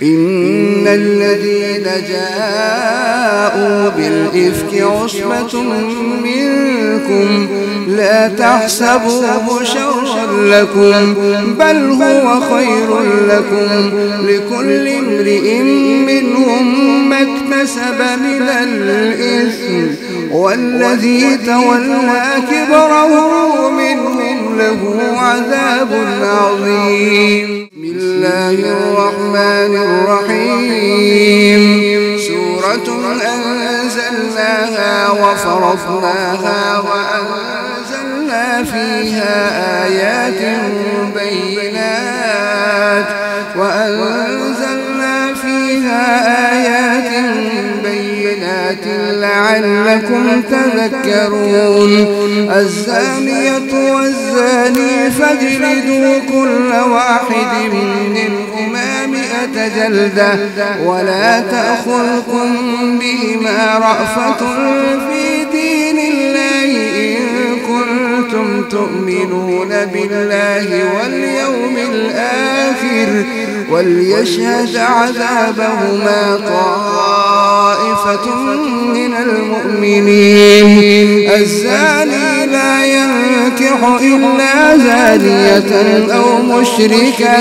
إن الذين جاءوا بالإفك عصبة منكم لا تحسبوه شرا لكم بل هو خير لكم لكل امرئ منهم ما اكتسب من الإثم والذي تولى كبره منهم له عذاب عظيم. بسم الله الرحمن الرحيم. سورة أنزلناها وفرضناها وأنزلنا فيها آيات بينات لعلكم تذكرون. الزانية والزاني فاجلدوا كل واحد منهما 100 جلدة ولا تأخذكم بهما رأفة في دين الله إن كنتم تؤمنون بالله واليوم الآخر وليشهد عذابهما طائفة من المؤمنين. الزاني لا ينكح إلا زانية أو مشركة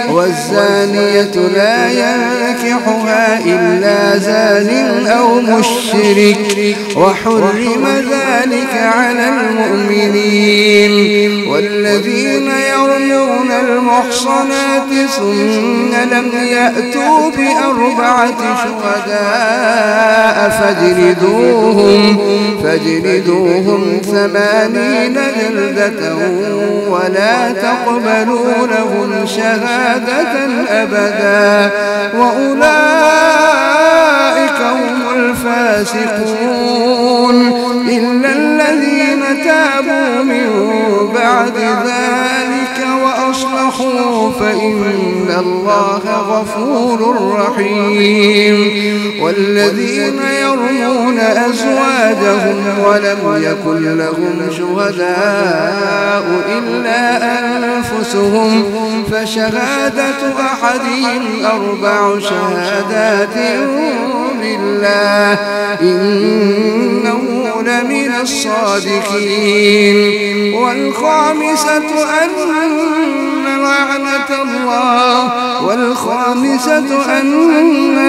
والزانية لا ينكحها إلا زان أو مشرك وحرم ذلك على المؤمنين. والذين يرمون المحصنات ثم لم يأتوا ب4 شهداء فاجلدوهم 80 جلدة ولا تقبلوا لهم شهادة أبدا وأولئك هم الفاسقون إلا الذين تابوا من بعد ذلك وأصلحوا فإن الله غفور رحيم. والذين يرمون أزواجهم ولم يكن لهم شهداء إلا أنفسهم فشهادة أحدهم 4 شهادات بالله إنه لمن الصادقين. والخامسة أن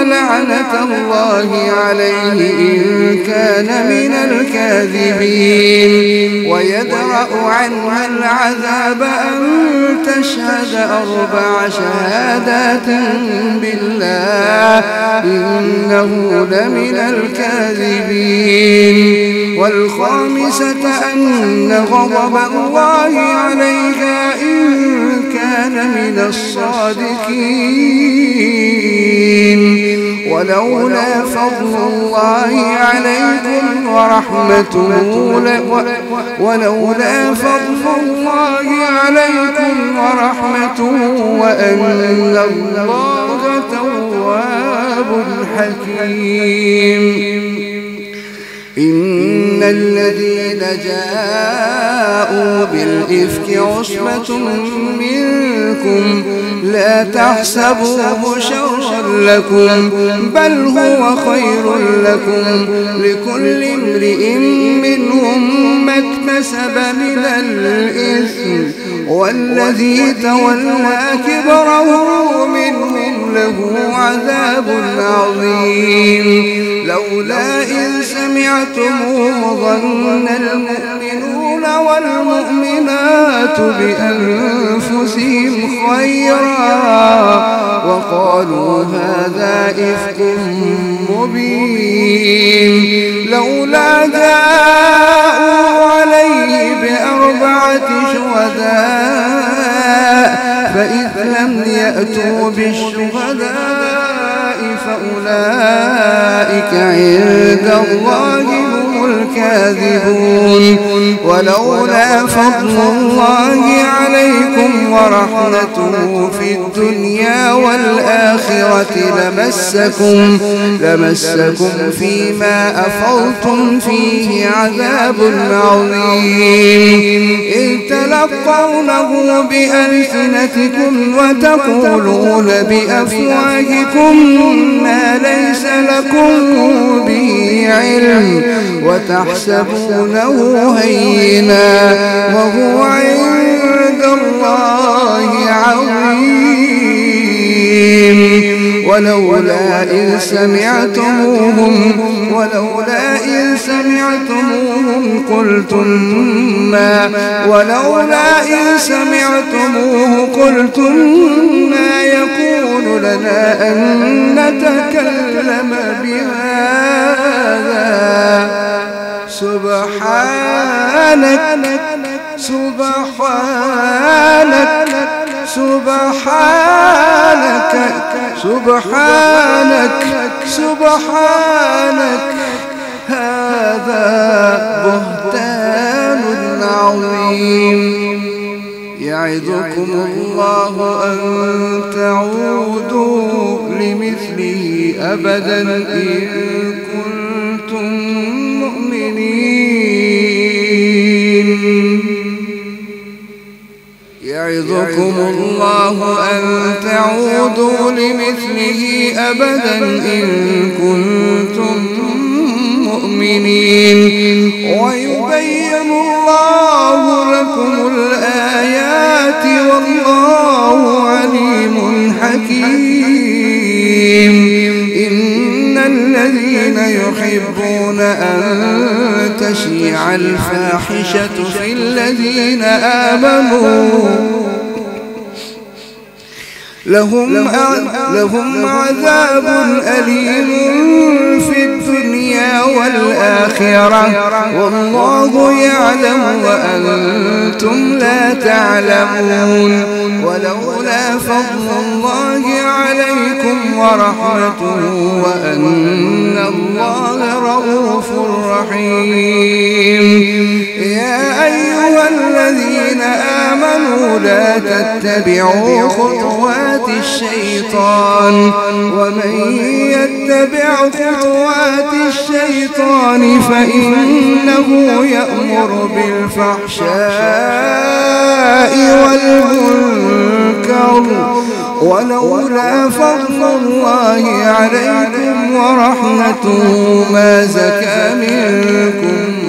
لعنة الله عليه إن كان من الكاذبين. ويدرأ عنها العذاب أن تشهد 4 شهادات بالله إنه لمن الكاذبين. والخامسة أن غضب الله عليها إن كان من الصادقين. ولولا فضل الله عليكم ورحمته وأن الله تواب حكيم. إن الذين جاءوا بالإفك عصبة منكم لا تحسبوه شرا لكم بل هو خير لكم لكل امرئ منهم ما اكتسب من الإثم والذي تولى كبره منهم له عذاب عظيم. لولا إذ سمعتموه ظن المؤمنون والمؤمنات بأنفسهم خيرا وقالوا هذا إفك مبين. لولا جاءوا عليه ب4 شهداء فإذ لم يأتوا بالشهداء فأولئك عند الله هم الكاذبون ولولا فضل الله عليكم ورحمته في الدنيا والآخرة لمسكم فيما أفضتم فيه عذاب عظيم إذ تلقونه بألسنتكم وتقولون بأفواهكم ما ليس لكم به علم وتحسبونه هينا وهو عند الله عظيم ولولا إذ سمعتموه قلتم ما يكون لنا أن نتكلم بهذا سبحانك هذا بهتان عظيم يعظكم الله أن تعودوا لمثله أبدا إن كنتم مؤمنين يعظكم الله أن تعودوا لمثله أبدا إن كنتم مؤمنين ويبين الله لكم الآيات والله عليم حكيم إن الذين يحبون أن تشيع الفاحشة في الذين آمنوا لهم عذاب أليم في الدنيا والآخرة والله يعلم وأنتم لا تعلمون ولولا فضل الله عليكم ورحمته وأن الله رؤوف رحيم يا أيها الذين آمنوا لا تتبعوا خطوات الشيطان ومن يتبع خطوات الشيطان فإنه يأمر بالفحشاء والمنكر ولولا فضل الله عليكم ورحمته ما زكى منكم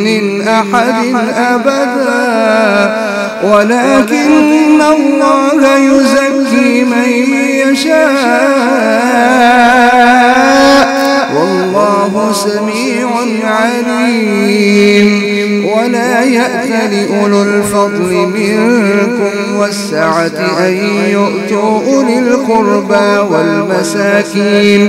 من أحد أبدا ولكن الله يزكي من يشاء والله سميع عليم ولا يأتل أولو الفضل منكم والسعة أن يؤتوا أولي القربى والمساكين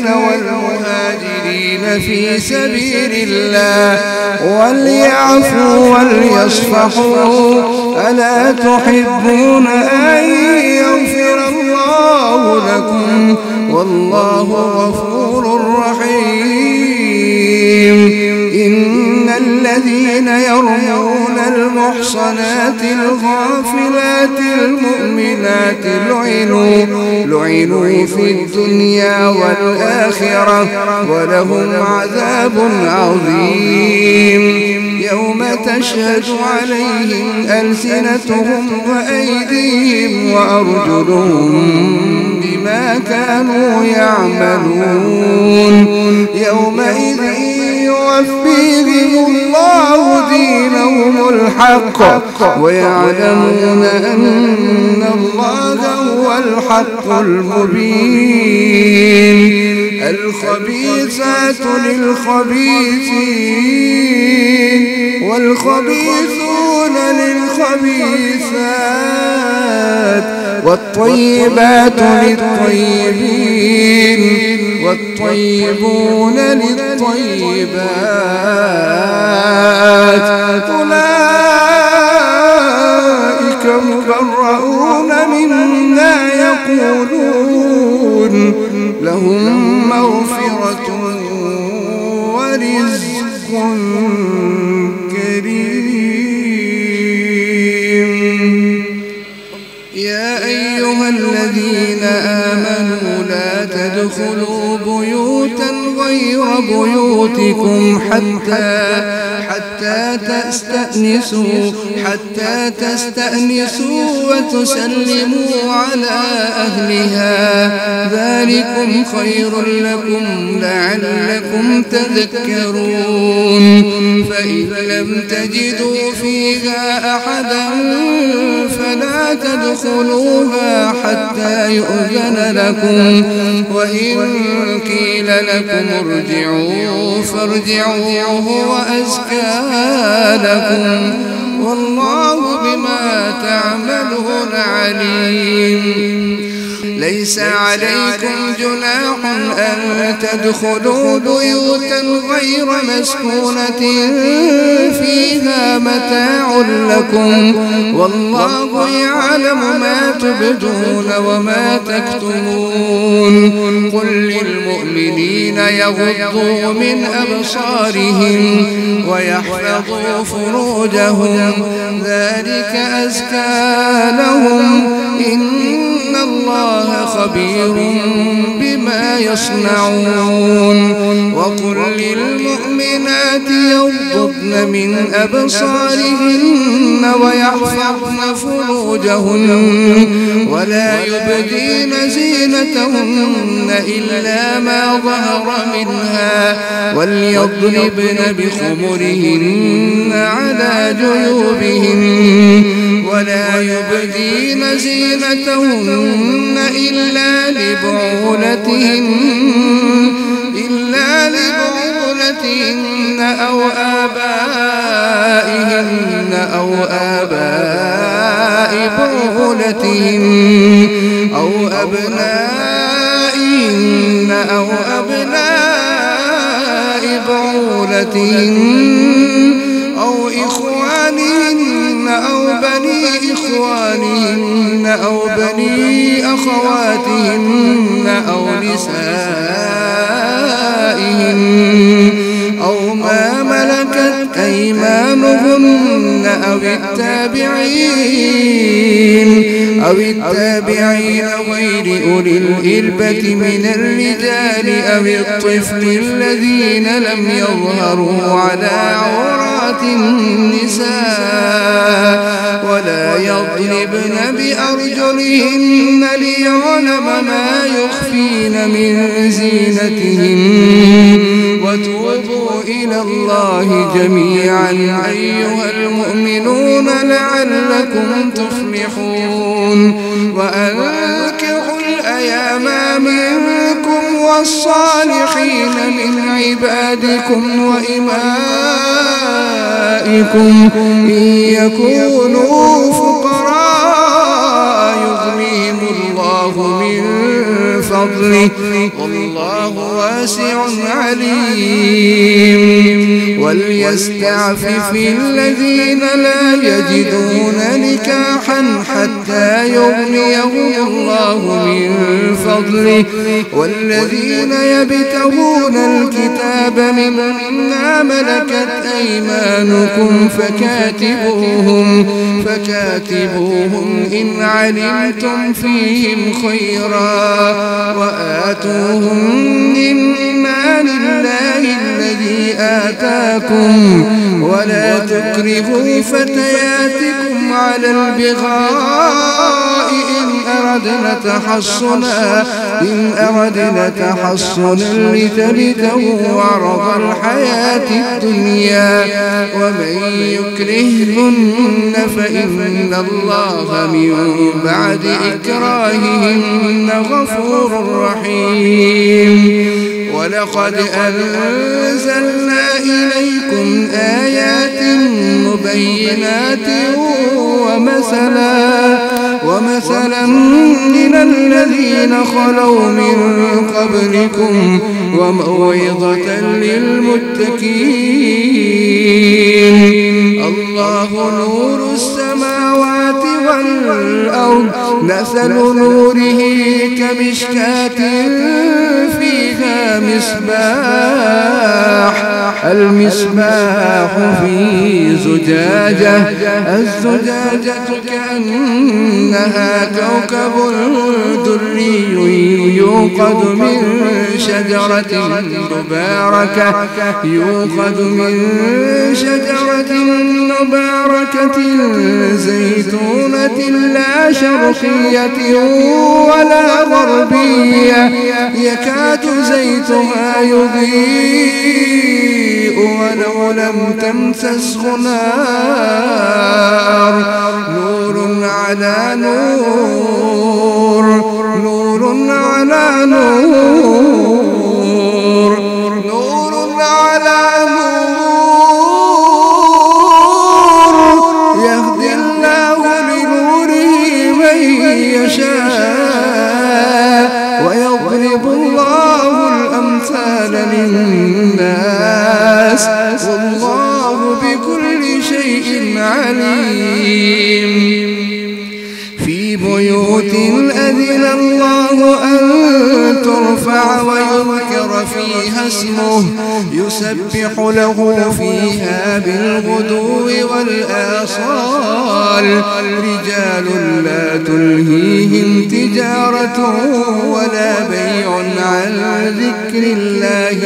والمهاجرين في سبيل الله وليعفوا وليصفحوا ألا تحبون أن يغفر الله لكم والله غفور رحيم إن الذين يرمون المحصنات الغافلات المؤمنات لعنوا في الدنيا والآخرة ولهم عذاب عظيم يوم تشهد عليهم ألسنتهم وأيديهم وأرجلهم بما كانوا يعملون يومئذ يوفيهم الله دينهم الحق ويعلمون أن الله هو الحق المبين الخبيثات للخبيثين والخبيثون للخبيثات والطيبات للطيبين والطيبون للطيبات أولئك مبرؤون مما يقولون لهم مغفرة أيها الذين آمنوا لا تدخلوا بيوتا غير بيوتكم حتى تستأنسوا وتسلموا على أهلها ذلكم خير لكم لعلكم تذكرون فإن لم تجدوا فيها أحدا فلا تدخلوها حتى يؤذن لكم وإن قيل لكم ارجعوا فارجعوا هو أزكى لكم والله بما تعملون عليم ليس عليكم جناح أن تدخلوا بيوتا غير مسكونة فيها متاع لكم والله يعلم ما تبدون وما تكتمون قل للمؤمنين يغضوا من أبصارهم ويحفظوا فروجهم ذلك أزكى لهم إن الله خبير بما يصنعون وقل للمؤمنات يغضضن من أبصارهن ويحفظن فروجهن ولا يبدين زينتهن إلا ما ظهر منها وليضربن بخمرهن على جيوبهن ولا يبدين زينتهن إلا لبعولتهن أو آباء بعولتهن أو أبنائهن أو أبناء بعولتهن أو إخوانهن أو بني إخوانهن أو بني أخواتهن أو نسائهن أو ما ملكت أيمانهن أو التابعين غير أولي الإربة من الرجال أو الطفل الذين لم يظهروا على عورات النساء ولا يضربن بأرجلهن ليعلم ما يخفين من زينتهن وتوبوا إلى الله جميعا أيها المؤمنون لعلكم تفلحون وأنكحوا الأيام منكم والصالحين من عبادكم وإمائكم إن يكونوا فقراء يغنيهم الله من فضله والله واسع عليم وليستعفف الذين لا يجدون نكاحا حتى يغنيهم الله من فضله والذين يبتغون الكتاب مما ملكت أيمانكم فكاتبوهم إن علمتم فيهم خيرا وآتوهم مما لله الذي آتاكم ولا تكرهوا فتياتكم على البغاء إن أردنا تحصنا لتبتغوا عرض الحياة الدنيا ومن يكرههن فإن الله من بعد إكراههن غفور رحيم ولقد أنزلنا إليكم آيات مبينات ومثلا من الذين خلوا من قبلكم وموعظة للمتقين الله نور السماوات والأرض مثل نوره كمشكاة فيها فيها المصباح في زجاجة، الزجاجة كأنها كوكب دري يوقد من شجرة مباركة زيتونة لا شرقية ولا غربية يكاد زيتها يضيء ولو لم تمسسه نار، نور على نور، نور على نور، نور على نور، يهدي الله لنوره من يشاء ويضرب الله الأمثال للناس والله بكل شيء عليم. في بيوت أذن الله أن ترفع ويذكر فيها اسمه يسبح له فيها بالغدو والآصال، رجال لا تلهيهم تجارة ولا بيع عن ذكر الله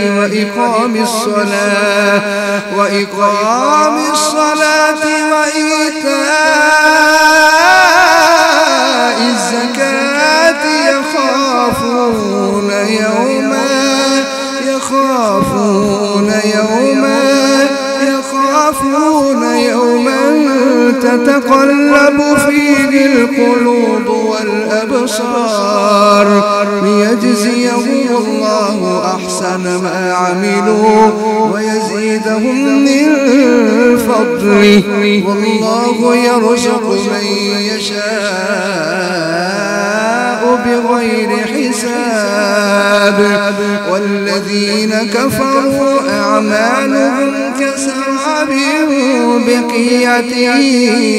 وإقام الصلاة وإيتاء الزكاة يخافون يوما تتقلب فيه القلوب والأبصار، ليجزيهم الله أحسن ما عملوا ويزيدهم من فضله، والله يرزق من يشاء بغير حساب. والذين كفروا أعمالهم كسراب بقيعة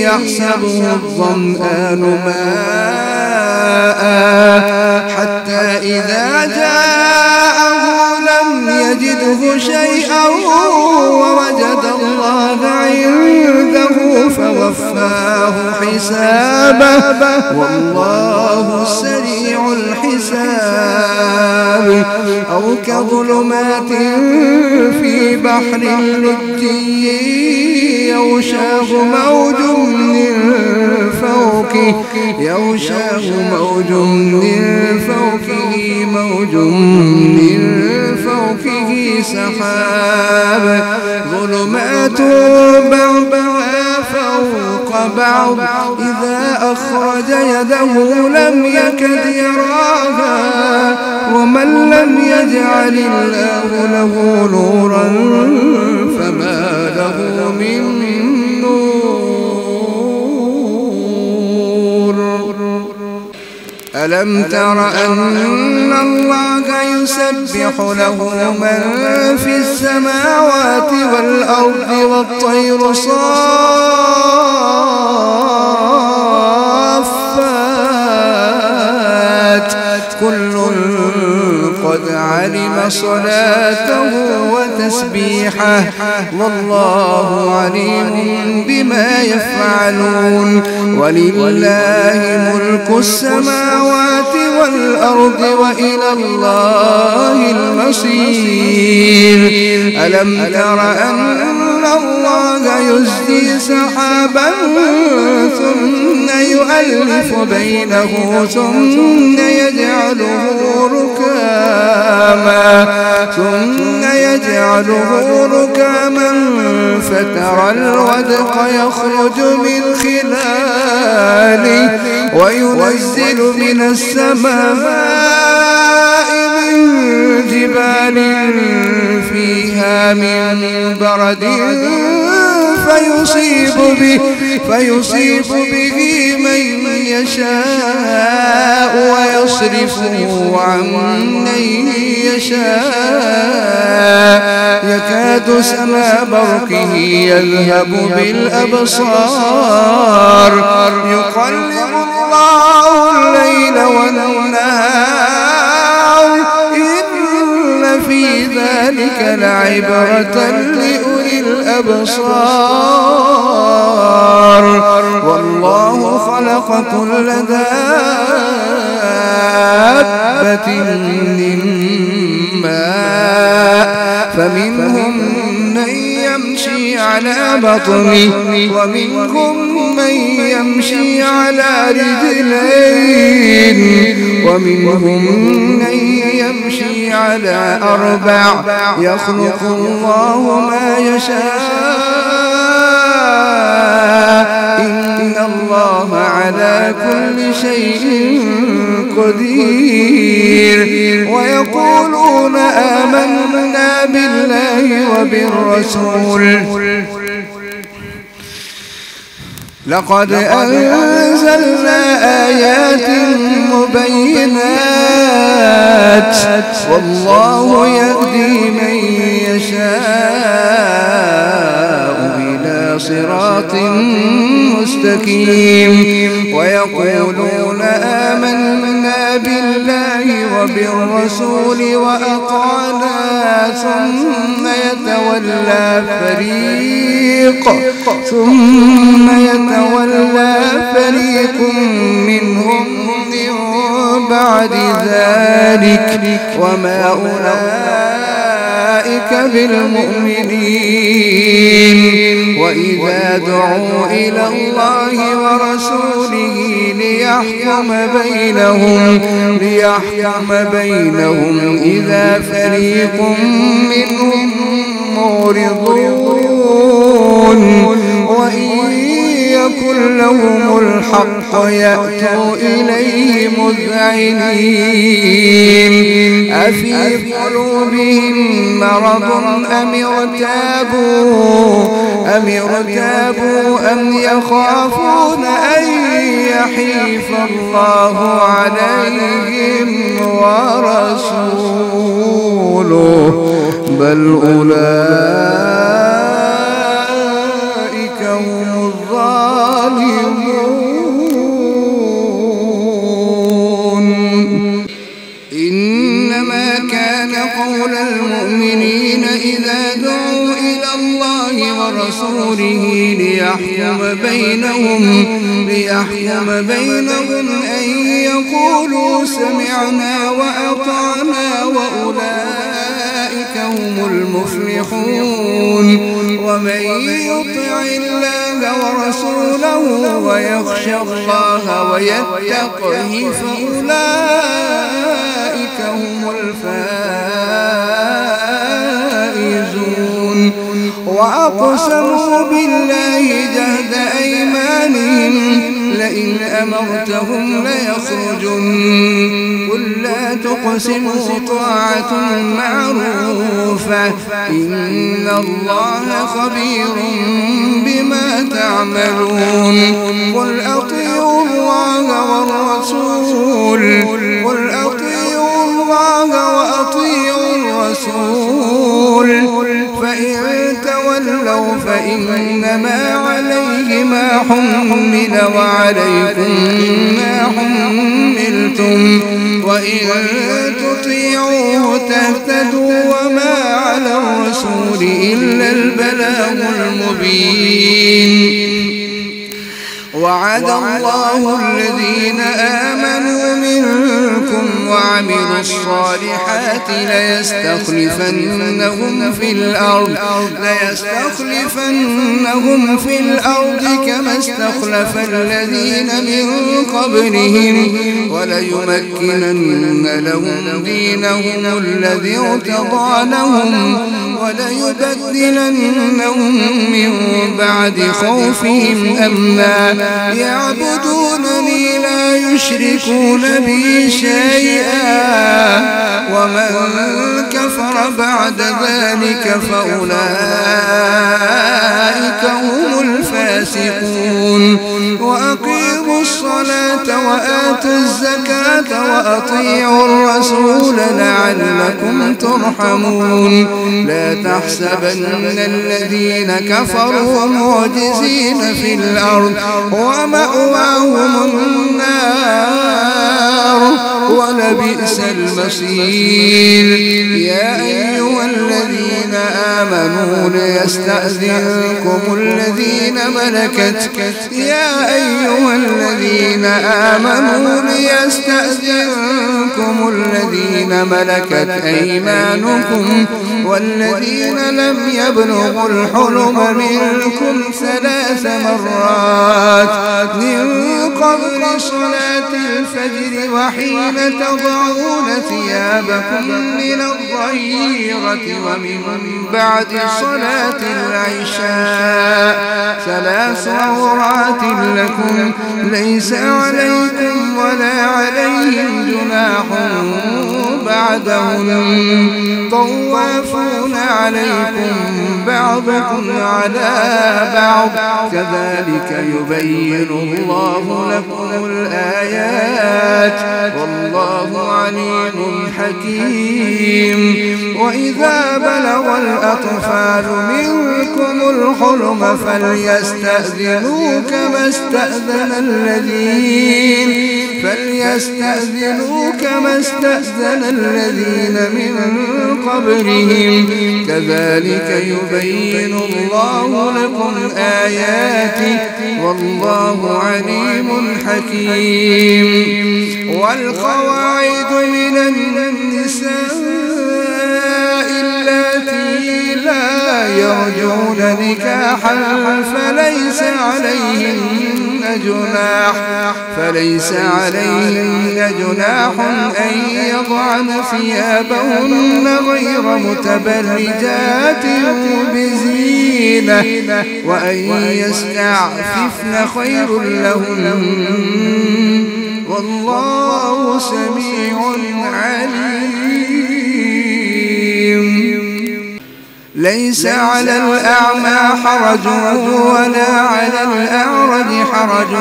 يحسبه الظمآن ماء حتى إذا جاءه لم يجده شيئا ووجد الله عنده فوفاه حسابه والله سريع الحساب. أو كظلمات في بحر لجي يغشاه موج من فوقه سحاب، ظلمات بعضها فوق بعض إذا أخرج يده لم يكد يراها، ومن لم يجعل الله له نورا فما له من نور. ألم تر أن الله يسبح له من في السماوات والأرض والطير صافات كل قد علم صلاته وتسبيحه والله عليم بما يفعلون. ولله ملك السماوات والأرض وإلى الله المصير. ألم تر أن الله يزجي سحابا ثم يؤلف بينه ثم يجعله ركاما فترى الودق يخرج من خلاله وينزل من السماء من جبال فيها من برد فيصيب به من يشاء ويصرفه عن من يشاء يكاد سنا برقه يذهب بالأبصار يقلب الله الليل والنهار إن لعبرة لأولي الأبصار والله خلق كل دابة من ماء فمنهم من يمشي على بطنه ومنهم من يمشي على رجلين ومنهم من يمشي على 4 يخلق الله ما يشاء إن الله على كل شيء قدير ويقولون آمنا بالله وبالرسول لقد أنزلنا آيات مبينات والله يهدي من يشاء إلى صراط مستقيم ويقولون آمنا بالله وبالرسول وأطعنا ثم يتولى فريق منهم من بعد ذلك وما أولئك بالمؤمنين وإذا دعوا إلى الله ورسوله ليحكم بينهم إذا فريق منهم معرضون وإن يكن لهم الحق يأتوا إليه مذعنين أفي قلوبهم مرض أم ارتابوا أم يخافون أن يحيف الله عليهم ورسوله بل أولئك هم الظالمون إنما كان قول المؤمنين إذا دعوا إلى الله ورسوله ليحكم بينهم أن يقولوا سمعنا وأطعنا وأولئك هم المفلحون ومن يطع الله ورسوله ويخشى الله ويتقه فأولئك هم الفائزون وأقسموا بالله جهد أيمانهم لئن أمرتهم ليخرجن قل لا تقسموا طاعة معروفة إن الله خبير بما تعملون قل أطيعوا الله وأطيعوا الرسول فإن تولوا فإنما عليه ما حمل وعليكم ما حملتم وإن تطيعوه تهتدوا وما على الرسول إلا البلاغ المبين وعد الله الذين آمنوا منكم وعملوا الصالحات ليستخلفنهم في الأرض كما استخلف الذين من قبلهم وليمكنن لهم دينهم الذي ارتضى لهم وليبدلنهم من بعد خوفهم أمنا يعبدونني لا يشركون بي شيئا ومن كفر بعد ذلك فأولئك هم الفاسقون وأقيموا الصلاة وآتوا الزكاة وأطيعوا الرسول لعلكم ترحمون لا تحسبن الذين كفروا معجزين في الأرض ومأواهم النار ولبئس المصير يا أيها الذين آمنوا ليستأذنكم الذين ملكت يا أيها الذين آمنوا ليستأذنكم الذين ملكت أيمانكم والذين لم يبلغوا الحلم منكم 3 مرات من قبل صلاة الفجر وحين تضعون ثيابكم من الظهيرة ومن بعد صلاة العشاء 3 عورات لكم ليس عليكم ولا عليهم جناح بعدهم طوافون عليكم بعضكم على بعض كذلك يبين الله لكم الآيات والله عليم حكيم. وإذا بلغ الأطفال منكم الحلم فليستأذنوا كما استأذن الذين من قبلهم كذلك يبين الله لكم آياته والله عليم حكيم. والقواعد من النساء اللاتي لا يرجون نكاحا فليس عليهن جناح أن يضعن ثيابهن غير متبرجات بزينة وأن يستعففن خير لهن والله سميع عليم. ليس على الأعمى حرج ولا على الأعرج حرج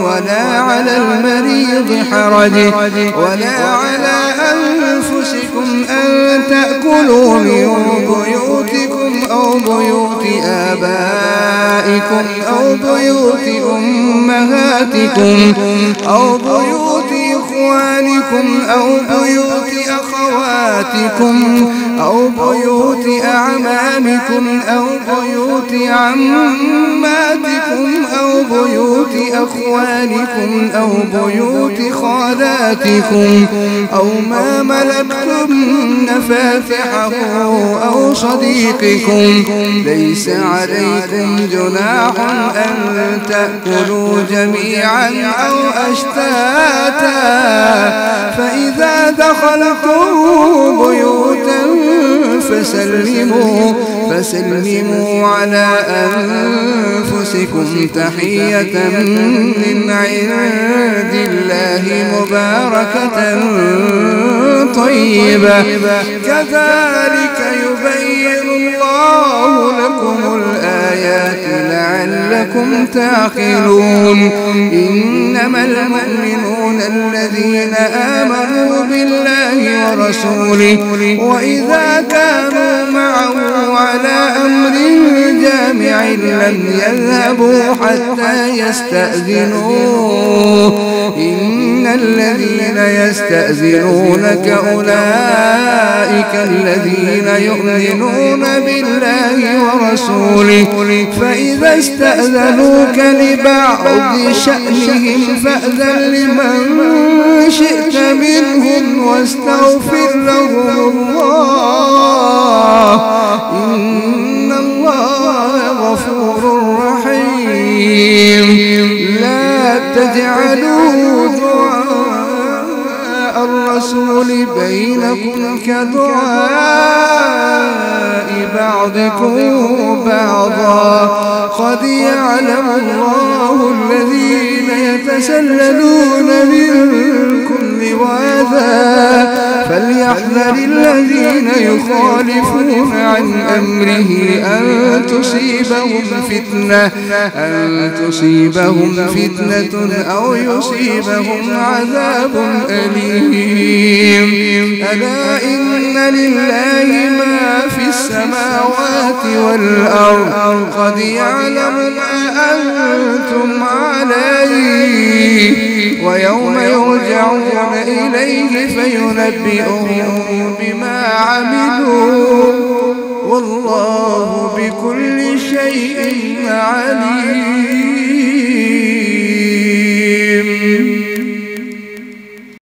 ولا على المريض حرج ولا على أنفسكم أن تأكلوا من بيوتكم أو بيوت آبائكم أو بيوت أمهاتكم أو بيوت إخوانكم أو بيوت أخواتكم أو بيوت أعمامكم أو بيوت عماتكم أو بيوت أخوانكم أو بيوت خالاتكم أو ما ملكتم مفاتحه أو صديقكم ليس عليكم جناح أن تأكلوا جميعا أو أشتاتا فإذا دخلتم بيوتا فسلموا على أنفسكم تحية من عند الله مباركة طيبة كذلك يبين الله لكم الآيات لعلكم تعقلون. إنما المؤمنون الذين آمنوا بالله ورسوله وإذا كانوا معه على أمر جامع لم يذهبوا حتى يستأذنوه إن الذين يستأذنونك أولئك الذين يؤمنون بالله ورسوله فإذا استأذنوك لبعض شأنهم فأذن لمن شئت منهم واستغفر لهم الله إن الله غفور رحيم. لا تجعلوا دعاء الرسول بينكم كدعاء بعضكم بعضا قد يعلم الله الذين يتسللون منكم لواذا فليحذر الذين يخالفون عن أمره أن تصيبهم فتنة أو يصيبهم عذاب أليم. ألا إن لله ما في السماوات والأرض قد يعلم ما أنتم عليه ويوم يرجعون إليه فينبئهم بما عملوا والله بكل شيء عليم.